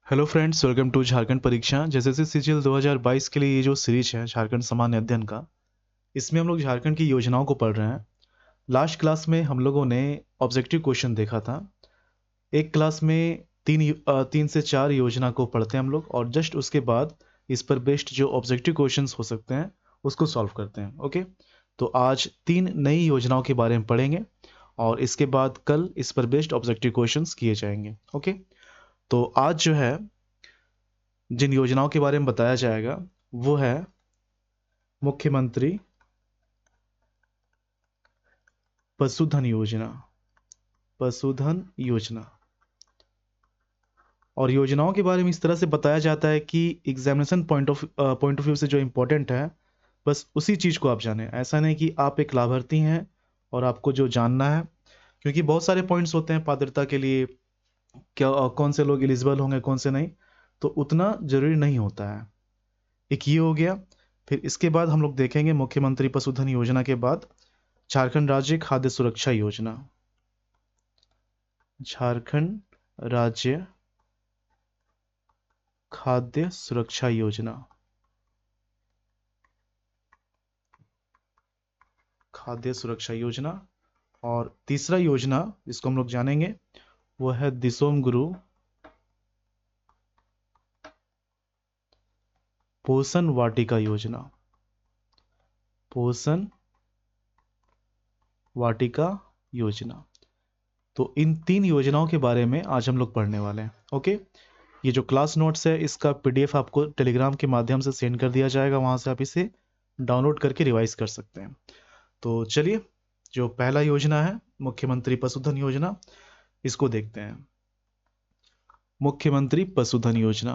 Hello friends, welcome to Jharkhand Pariksha. जैसे CGL 2022 के लिए ये जो सीरीज है झारखंड सामान्य अध्ययन का, इसमें हम लोग झारखंड की योजनाओं को पढ़ रहे हैं। लास्ट क्लास में हम लोगों ने ऑब्जेक्टिव क्वेश्चन देखा था। एक क्लास में 3 से 4 योजना को पढ़ते हैं हम लोग, और जस्ट उसके बाद इस पर बेस्ड जो ऑब्जेक्टिव क्वेश्चंस हो सकते हैं उसको सॉल्व करते हैं। ओके, तो आज 3 नई योजनाओं के बारे में पढ़ेंगे और इसके बाद कल इस पर बेस्ड ऑब्जेक्टिव क्वेश्चंस किए जाएंगे। ओके, तो आज जो है जिन योजनाओं के बारे में बताया जाएगा वो है मुख्यमंत्री पशुधन योजना। पशुधन योजना और योजनाओं के बारे में इस तरह से बताया जाता है कि एग्जामिनेशन पॉइंट ऑफ व्यू से जो इम्पोर्टेंट है बस उसी चीज़ को आप जानें। ऐसा नहीं कि आप एक लाभार्थी हैं और आपको जो जानना है, क्योंकि बहुत सारे पॉइंट्स होते हैं पात्रता के लिए, क्या कौन से लोग एलिजिबल होंगे कौन से नहीं, तो उतना जरूरी नहीं होता है। एक ये हो गया। फिर इसके बाद हम लोग देखेंगे मुख्यमंत्री पशुधन योजना के बाद झारखंड राज्य खाद्य सुरक्षा योजना। झारखंड राज्य खाद्य सुरक्षा योजना। खाद्य सुरक्षा योजना। और तीसरा योजना जिसको हम लोग जानेंगे वो है दिसोम गुरु पोषण वाटिका योजना। पोषण वाटिका योजना। तो इन 3 योजनाओं के बारे में आज हम लोग पढ़ने वाले हैं। ओके, ये जो क्लास नोट्स है इसका पीडीएफ आपको टेलीग्राम के माध्यम से सेंड कर दिया जाएगा, वहां से आप इसे डाउनलोड करके रिवाइज कर सकते हैं। तो चलिए, जो पहला योजना है मुख्यमंत्री पशुधन योजना, इसको देखते हैं। मुख्यमंत्री पशुधन योजना।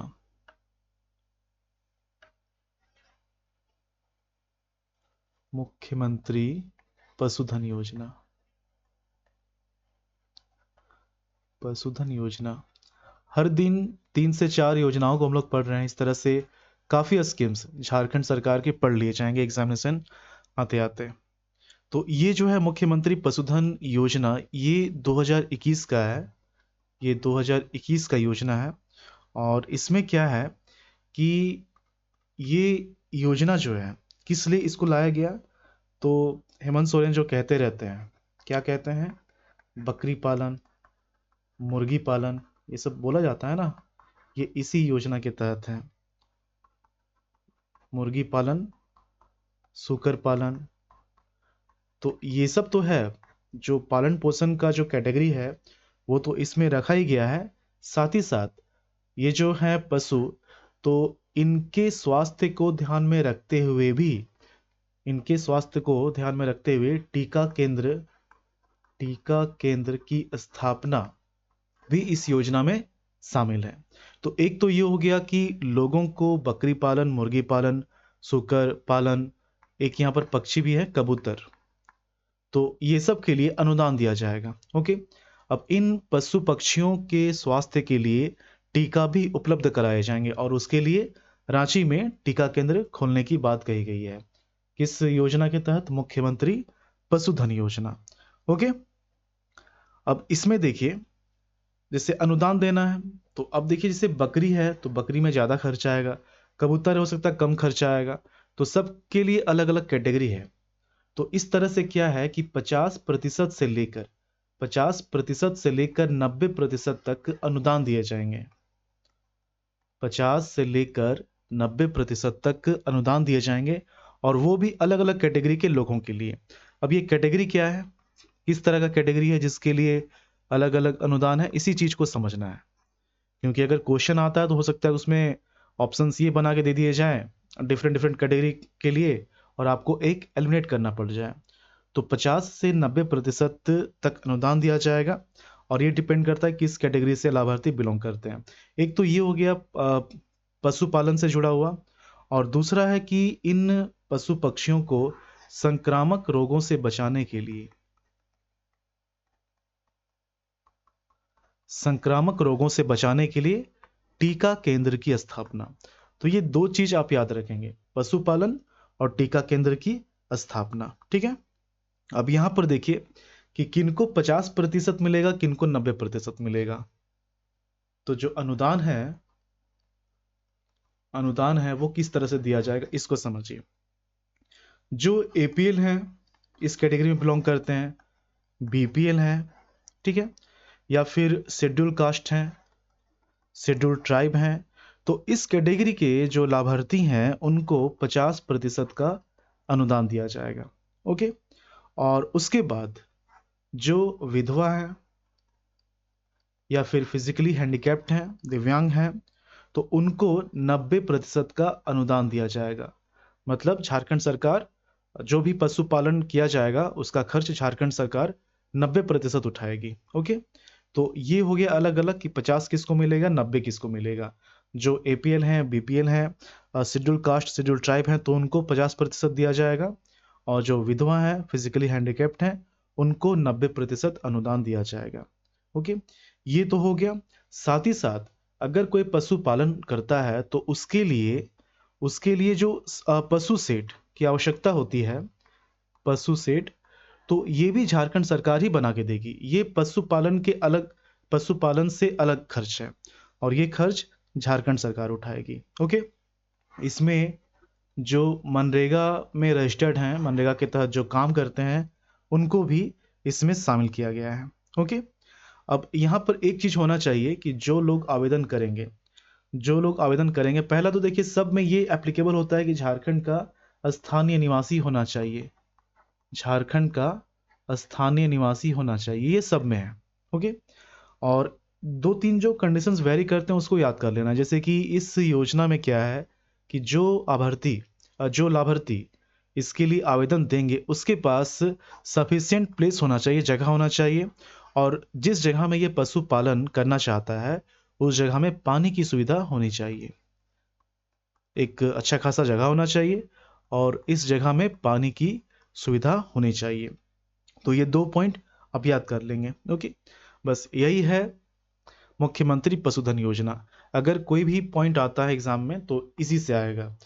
मुख्यमंत्री पशुधन योजना। पशुधन योजना। हर दिन 3 से 4 योजनाओं को हम लोग पढ़ रहे हैं। इस तरह से काफ़ी स्कीम्स झारखंड सरकार के पढ़ लिए जाएंगे एग्जामिनेशन आते आते। तो ये जो है मुख्यमंत्री पशुधन योजना, ये 2021 का है। ये 2021 का योजना है। और इसमें क्या है कि ये योजना जो है किस लिए इसको लाया गया, तो हेमंत सोरेन जो कहते रहते हैं, क्या कहते हैं, बकरी पालन, मुर्गी पालन, ये सब बोला जाता है ना, ये इसी योजना के तहत है। मुर्गी पालन, सूकर पालन, तो ये सब तो है। जो पालन पोषण का जो कैटेगरी है वो तो इसमें रखा ही गया है। साथ ही साथ ये जो है पशु, तो इनके स्वास्थ्य को ध्यान में रखते हुए भी, इनके स्वास्थ्य को ध्यान में रखते हुए टीका केंद्र की स्थापना भी इस योजना में शामिल है। तो एक तो ये हो गया कि लोगों को बकरी पालन, मुर्गी पालन, सूकर पालन, एक यहाँ पर पक्षी भी है कबूतर, तो ये सब के लिए अनुदान दिया जाएगा। ओके, अब इन पशु पक्षियों के स्वास्थ्य के लिए टीका भी उपलब्ध कराए जाएंगे और उसके लिए रांची में टीका केंद्र खोलने की बात कही गई है। किस योजना के तहत? मुख्यमंत्री पशुधन योजना। ओके, अब इसमें देखिए, जैसे अनुदान देना है तो अब देखिए, जैसे बकरी है तो बकरी में ज़्यादा खर्चा आएगा, कबूतर हो सकता है कम खर्चा आएगा, तो सबके लिए अलग अलग कैटेगरी है। तो इस तरह से क्या है कि 50% से लेकर 90% तक अनुदान दिए जाएंगे। 50 से लेकर 90% तक अनुदान दिए जाएंगे, और वो भी अलग अलग कैटेगरी के लोगों के लिए। अब ये कैटेगरी क्या है, किस तरह का कैटेगरी है जिसके लिए अलग अलग अनुदान है, इसी चीज को समझना है। क्योंकि अगर क्वेश्चन आता है तो हो सकता है उसमें ऑप्शंस ये बना के दे दिए जाएं डिफरेंट डिफरेंट कैटेगरी के लिए, और आपको एक एलिमिनेट करना पड़ जाए। तो 50 से 90% तक अनुदान दिया जाएगा, और ये डिपेंड करता है किस कैटेगरी से लाभार्थी बिलोंग करते हैं। एक तो ये हो गया पशुपालन से जुड़ा हुआ, और दूसरा है कि इन पशु पक्षियों को संक्रामक रोगों से बचाने के लिए, संक्रामक रोगों से बचाने के लिए टीका केंद्र की स्थापना। तो ये 2 चीज आप याद रखेंगे, पशुपालन और टीका केंद्र की स्थापना। ठीक है, अब यहां पर देखिए कि किनको 50% मिलेगा, किनको 90% मिलेगा। तो जो अनुदान है अनुदान है वो किस तरह से दिया जाएगा, इसको समझिए। जो एपीएल हैं इस कैटेगरी में बिलोंग करते हैं, बीपीएल हैं, ठीक है, या फिर शेड्यूल कास्ट हैं, शेड्यूल ट्राइब हैं, तो इस कैटेगरी के जो लाभार्थी हैं उनको 50% का अनुदान दिया जाएगा। ओके। और उसके बाद जो विधवा है या फिर फिजिकली हैंडिकैप्ड हैं, दिव्यांग हैं, तो उनको 90% का अनुदान दिया जाएगा। मतलब झारखंड सरकार जो भी पशुपालन किया जाएगा उसका खर्च झारखंड सरकार 90% उठाएगी। ओके। तो ये हो गया अलग अलग कि 50 किसको मिलेगा, 90 किसको मिलेगा। जो एपीएल हैं, बीपीएल हैं, शेड्यूल कास्ट, शेड्यूल ट्राइब हैं, तो उनको 50% दिया जाएगा। और जो विधवा हैं, फिजिकली हैंडिकैप्ड हैं, उनको 90% अनुदान दिया जाएगा। ओके। ये तो हो गया। साथ ही साथ अगर कोई पशुपालन करता है तो उसके लिए जो पशु सेट की आवश्यकता होती है, पशु सेट, तो ये भी झारखंड सरकार ही बना के देगी। ये पशुपालन से अलग खर्च है और ये खर्च झारखंड सरकार उठाएगी। ओके। इसमें जो मनरेगा में रजिस्टर्ड हैं, मनरेगा के तहत जो काम करते हैं, उनको भी इसमें शामिल किया गया है। ओके। अब यहाँ पर एक चीज होना चाहिए कि जो लोग आवेदन करेंगे, पहला तो देखिए सब में ये एप्लीकेबल होता है कि झारखंड का स्थानीय निवासी होना चाहिए, झारखंड का स्थानीय निवासी होना चाहिए, ये सब में है। ओके। और 2-3 जो कंडीशंस वेरी करते हैं उसको याद कर लेना। जैसे कि इस योजना में क्या है कि जो लाभार्थी इसके लिए आवेदन देंगे उसके पास सफिशिएंट प्लेस होना चाहिए, जगह होना चाहिए, और जिस जगह में ये पशुपालन करना चाहता है उस जगह में पानी की सुविधा होनी चाहिए, एक अच्छा खासा जगह होना चाहिए और इस जगह में पानी की सुविधा होनी चाहिए। तो ये 2 पॉइंट आप याद कर लेंगे। ओके। बस यही है मुख्यमंत्री पशुधन योजना। अगर कोई भी पॉइंट आता है एग्जाम में तो इसी से आएगा।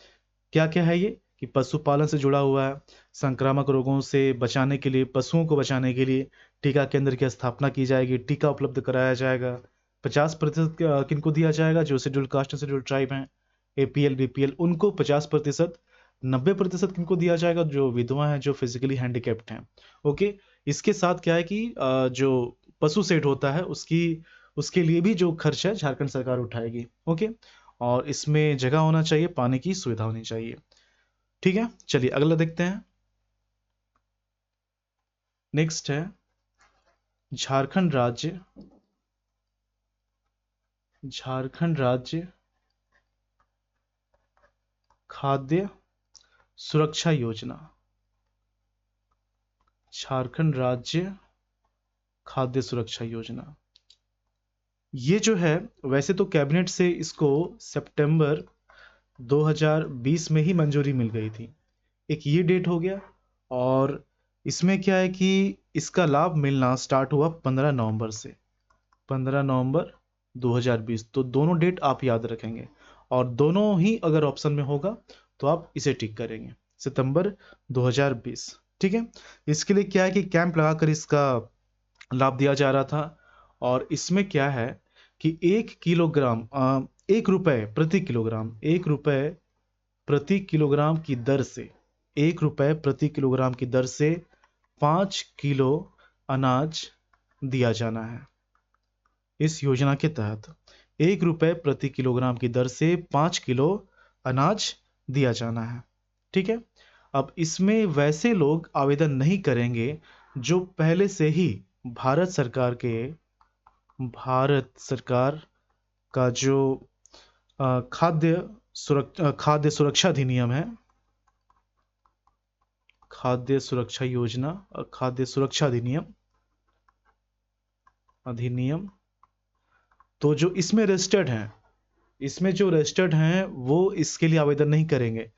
क्या क्या है ये कि पशुपालन से जुड़ा हुआ है, संक्रामक रोगों से बचाने के लिए, पशुओं को बचाने के लिए टीका केंद्र की स्थापना की जाएगी, टीका उपलब्ध कराया जाएगा। 50% किनको दिया जाएगा, जो शेड्यूल कास्ट, शेड्यूल ट्राइब हैं, एपीएल, बीपीएल, उनको 50%। 90% किनको दिया जाएगा, जो विधवा हैं, जो फिजिकली हैंडिकैप्ड हैं। ओके। इसके साथ क्या है कि जो पशु सेट होता है उसके लिए भी जो खर्च है झारखंड सरकार उठाएगी। ओके। और इसमें जगह होना चाहिए, पानी की सुविधा होनी चाहिए। ठीक है, चलिए अगला देखते हैं। नेक्स्ट है झारखंड राज्य खाद्य सुरक्षा योजना। झारखंड राज्य खाद्य सुरक्षा योजना, ये जो है वैसे तो कैबिनेट से इसको सितंबर 2020 में ही मंजूरी मिल गई थी। एक ये डेट हो गया। और इसमें क्या है कि इसका लाभ मिलना स्टार्ट हुआ 15 नवंबर से, 15 नवंबर 2020। तो दोनों डेट आप याद रखेंगे और दोनों ही अगर ऑप्शन में होगा तो आप इसे टिक करेंगे, सितंबर 2020। ठीक है। इसके लिए क्या है कि कैंप लगाकर इसका लाभ दिया जा रहा था। और इसमें क्या है कि 1 रुपए प्रति किलोग्राम, 5 किलो अनाज दिया जाना है। इस योजना के तहत 1 रुपए प्रति किलोग्राम की दर से 5 किलो अनाज दिया जाना है। ठीक है। अब इसमें वैसे लोग आवेदन नहीं करेंगे जो पहले से ही भारत सरकार का जो खाद्य सुरक्षा अधिनियम है, खाद्य सुरक्षा योजना, खाद्य सुरक्षा अधिनियम, तो जो इसमें रजिस्टर्ड हैं वो इसके लिए आवेदन नहीं करेंगे।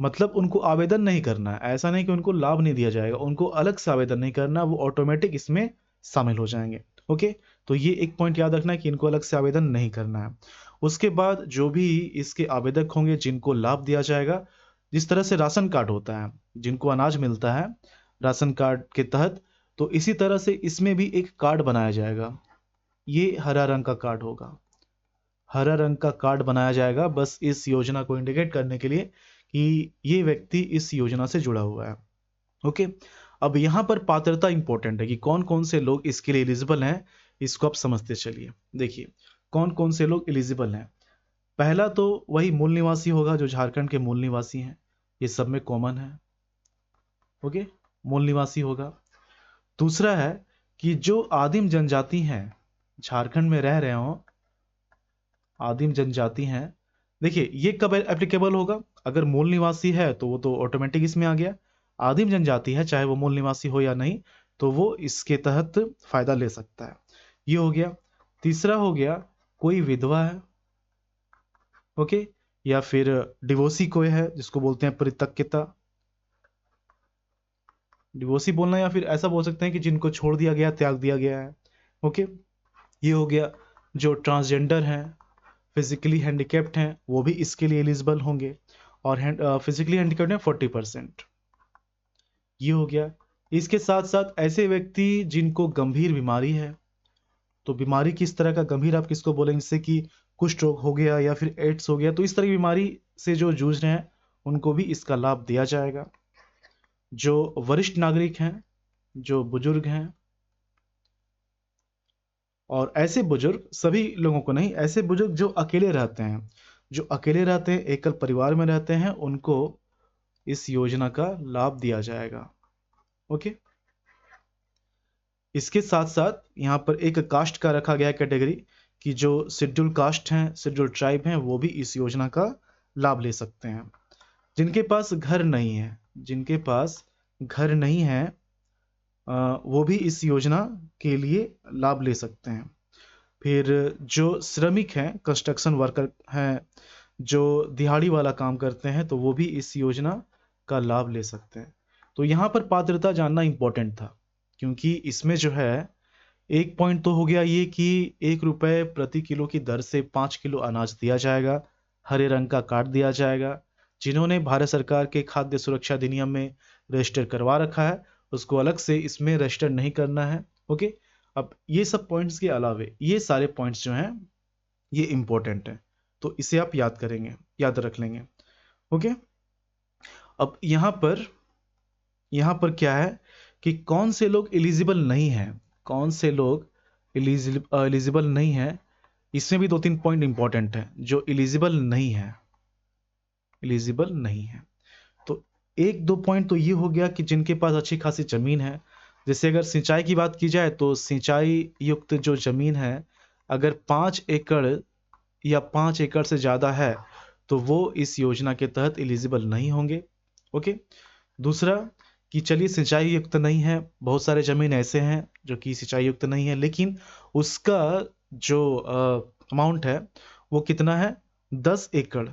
मतलब उनको आवेदन नहीं करना है, ऐसा नहीं कि उनको लाभ नहीं दिया जाएगा, उनको अलग से आवेदन नहीं करना, वो ऑटोमेटिक इसमें शामिल हो जाएंगे। ओके। तो ये एक पॉइंट याद रखना है कि इनको अलग से आवेदन नहीं करना है। उसके बाद जो भी इसके आवेदक होंगे जिनको लाभ दिया जाएगा, जिस तरह से राशन कार्ड होता है, जिनको अनाज मिलता है राशन कार्ड के तहत, तो इसी तरह से इसमें भी एक कार्ड बनाया जाएगा। ये हरा रंग का कार्ड होगा। हरा रंग का कार्ड बनाया जाएगा, बस इस योजना को इंडिकेट करने के लिए कि ये व्यक्ति इस योजना से जुड़ा हुआ है। ओके, अब यहाँ पर पात्रता इंपॉर्टेंट है कि कौन कौन से लोग इसके लिए एलिजिबल हैं, इसको आप समझते चलिए। देखिए कौन कौन से लोग एलिजिबल हैं। पहला तो वही मूल निवासी होगा जो झारखंड के मूल निवासी हैं, ये सब में कॉमन है। ओके, मूल निवासी होगा। दूसरा है कि जो आदिम जनजाति हैं, झारखंड में रह रहे हो, आदिम जनजाति हैं, देखिए ये कब एप्लीकेबल होगा, अगर मूल निवासी है तो वो तो ऑटोमेटिक इसमें आ गया। आदिम जनजाति है, चाहे वो मूल निवासी हो या नहीं, तो वो इसके तहत फायदा ले सकता है। ये हो गया। तीसरा हो गया कोई विधवा है, ओके, या फिर डिवोर्सी कोई है जिसको बोलते हैं परित्यक्ता, डिवोर्सी बोलना, या फिर ऐसा बोल सकते हैं कि जिनको छोड़ दिया गया, त्याग दिया गया है। ओके, ये हो गया। जो ट्रांसजेंडर हैं, फिजिकली हैंडिकेप्ड हैं, वो भी इसके लिए एलिजिबल होंगे, और फिजिकली हैंडिकेप्ड हैं 40%। ये हो गया। इसके साथ साथ ऐसे व्यक्ति जिनको गंभीर बीमारी है, तो बीमारी किस तरह का गंभीर आप किसको बोलेंगे, जैसे कि कुष्ठ रोग हो गया या फिर एड्स हो गया, तो इस तरह की बीमारी से जो जूझ रहे हैं उनको भी इसका लाभ दिया जाएगा। जो वरिष्ठ नागरिक हैं, जो बुजुर्ग हैं, और ऐसे बुजुर्ग, सभी लोगों को नहीं, ऐसे बुजुर्ग जो अकेले रहते हैं, जो अकेले रहते हैं, एकल परिवार में रहते हैं, उनको इस योजना का लाभ दिया जाएगा। ओके, इसके साथ साथ यहाँ पर एक कास्ट का रखा गया कैटेगरी कि जो शेड्यूल कास्ट हैं, शेड्यूल ट्राइब हैं, वो भी इस योजना का लाभ ले सकते हैं। जिनके पास घर नहीं है, जिनके पास घर नहीं है, वो भी इस योजना के लिए लाभ ले सकते हैं। फिर जो श्रमिक हैं, कंस्ट्रक्शन वर्कर हैं, जो दिहाड़ी वाला काम करते हैं, तो वो भी इस योजना का लाभ ले सकते हैं। तो यहाँ पर पात्रता जानना इंपॉर्टेंट था, क्योंकि इसमें जो है एक पॉइंट तो हो गया ये कि 1 रुपये प्रति किलो की दर से 5 किलो अनाज दिया जाएगा, हरे रंग का कार्ड दिया जाएगा। जिन्होंने भारत सरकार के खाद्य सुरक्षा अधिनियम में रजिस्टर करवा रखा है, उसको अलग से इसमें रजिस्टर नहीं करना है। ओके, अब ये सब पॉइंट्स के अलावे ये सारे पॉइंट्स जो हैं ये इंपॉर्टेंट हैं, तो इसे आप याद करेंगे, याद रख लेंगे। ओके, अब यहाँ पर क्या है कि कौन से लोग एलिजिबल नहीं हैं, कौन से लोग एलिजिबल नहीं हैं, इसमें भी 2-3 पॉइंट इंपॉर्टेंट हैं। जो एलिजिबल नहीं है, एलिजिबल नहीं है, तो 1-2 पॉइंट तो ये हो गया कि जिनके पास अच्छी खासी जमीन है। जैसे अगर सिंचाई की बात की जाए तो सिंचाई युक्त जो जमीन है, अगर 5 एकड़ या 5 एकड़ से ज़्यादा है तो वो इस योजना के तहत एलिजिबल नहीं होंगे। ओके, दूसरा कि चलिए सिंचाई युक्त नहीं है, बहुत सारे ज़मीन ऐसे हैं जो कि सिंचाई युक्त नहीं है, लेकिन उसका जो अमाउंट है वो कितना है, 10 एकड़,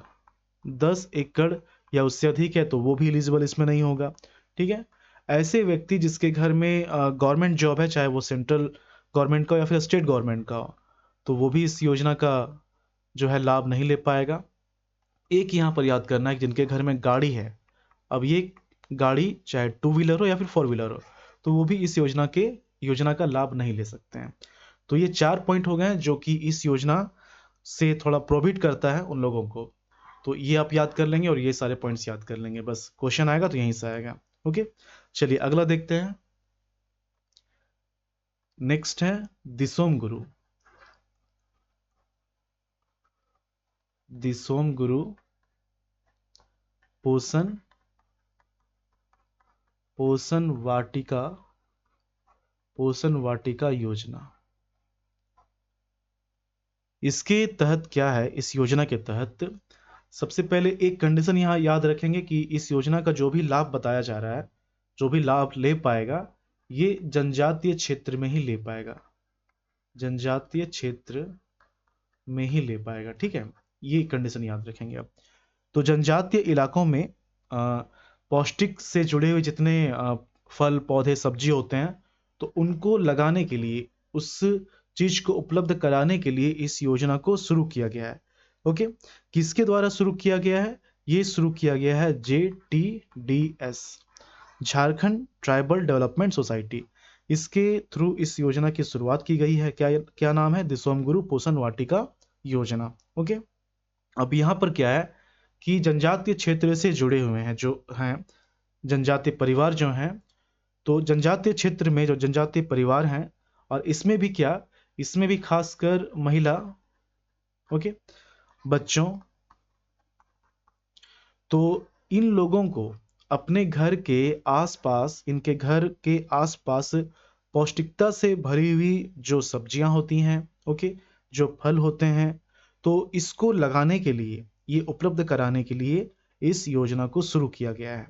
10 एकड़ या उससे अधिक है, तो वो भी एलिजिबल इसमें नहीं होगा। ठीक है, ऐसे व्यक्ति जिसके घर में गवर्नमेंट जॉब है, चाहे वो सेंट्रल गवर्नमेंट का हो या फिर स्टेट गवर्नमेंट का हो, तो वो भी इस योजना का जो है लाभ नहीं ले पाएगा। एक यहाँ पर याद करना है कि जिनके घर में गाड़ी है, अब ये गाड़ी चाहे 2 व्हीलर हो या फिर 4 व्हीलर हो, तो वो भी इस योजना का लाभ नहीं ले सकते हैं। तो ये 4 पॉइंट हो गए हैं जो कि इस योजना से थोड़ा प्रोहिबिट करता है उन लोगों को। तो ये आप याद कर लेंगे और ये सारे पॉइंट्स याद कर लेंगे, बस क्वेश्चन आएगा तो यहीं से आएगा। ओके, चलिए अगला देखते हैं। नेक्स्ट है दिसोम गुरु। दिसोम गुरु पोषण वाटिका योजना। इसके तहत क्या है, इस योजना के तहत सबसे पहले एक कंडीशन यहाँ याद रखेंगे कि इस योजना का जो भी लाभ बताया जा रहा है, जो भी लाभ ले पाएगा, ये जनजातीय क्षेत्र में ही ले पाएगा, जनजातीय क्षेत्र में ही ले पाएगा। ठीक है, ये कंडीशन याद रखेंगे आप। तो जनजातीय इलाकों में पौष्टिक से जुड़े हुए जितने फल पौधे सब्जी होते हैं, तो उनको लगाने के लिए, उस चीज को उपलब्ध कराने के लिए इस योजना को शुरू किया गया है। ओके, किसके द्वारा शुरू किया गया है, ये शुरू किया गया है JTDS, Jharkhand tribal development society. इसके थ्रू इस योजना की शुरुआत की गई है। क्या नाम है, दिसोम गुरु पोषण वाटिका योजना। ओके, अब यहाँ पर क्या है कि जनजातीय क्षेत्र से जुड़े हुए हैं जो हैं जनजातीय परिवार जो हैं, तो जनजातीय क्षेत्र में जो जनजातीय परिवार हैं, और इसमें भी क्या, इसमें भी खासकर महिला, ओके, बच्चों, तो इन लोगों को अपने घर के आसपास, इनके घर के आसपास पौष्टिकता से भरी हुई जो सब्जियां होती हैं, ओके, जो फल होते हैं, तो इसको लगाने के लिए, ये उपलब्ध कराने के लिए इस योजना को शुरू किया गया है।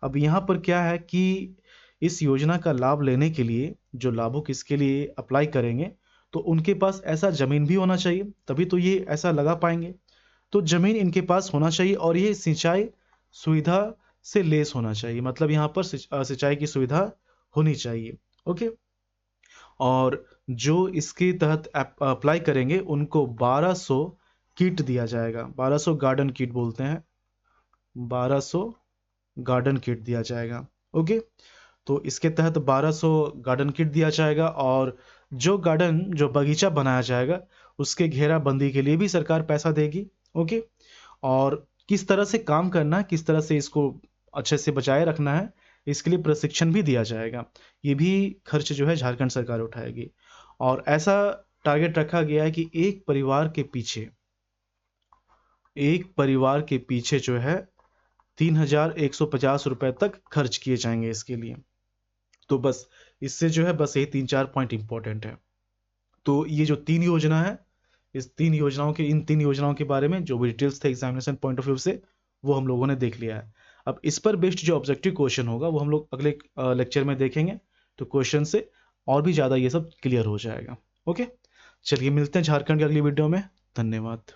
अब यहाँ पर क्या है कि इस योजना का लाभ लेने के लिए जो लाभुक इसके लिए अप्लाई करेंगे, तो उनके पास ऐसा जमीन भी होना चाहिए, तभी तो ये ऐसा लगा पाएंगे। तो जमीन इनके पास होना चाहिए और ये सिंचाई सुविधा से लेस होना चाहिए, मतलब यहाँ पर सिंचाई की सुविधा होनी चाहिए। ओके, और जो इसके तहत अप्लाई करेंगे उनको 1200 किट दिया जाएगा, 1200 गार्डन किट बोलते हैं, 1200 गार्डन किट दिया जाएगा। ओके, तो इसके तहत 1200 गार्डन किट दिया जाएगा, और जो गार्डन, जो बगीचा बनाया जाएगा, उसके घेराबंदी के लिए भी सरकार पैसा देगी। ओके, और किस तरह से काम करना है, किस तरह से इसको अच्छे से बचाए रखना है, इसके लिए प्रशिक्षण भी दिया जाएगा। ये भी खर्च जो है झारखंड सरकार उठाएगी। और ऐसा टारगेट रखा गया है कि एक परिवार के पीछे जो है 3150 रुपए तक खर्च किए जाएंगे इसके लिए। तो बस इससे जो है, बस यही 3-4 पॉइंट इंपॉर्टेंट है। तो ये जो 3 योजना है, इन 3 योजनाओं के बारे में जो भी डिटेल्स थे एग्जामिनेशन पॉइंट ऑफ व्यू से, वो हम लोगों ने देख लिया है। अब इस पर बेस्ड जो ऑब्जेक्टिव क्वेश्चन होगा वो हम लोग अगले लेक्चर में देखेंगे, तो क्वेश्चन से और भी ज़्यादा ये सब क्लियर हो जाएगा। ओके, चलिए मिलते हैं झारखंड की अगली वीडियो में। धन्यवाद।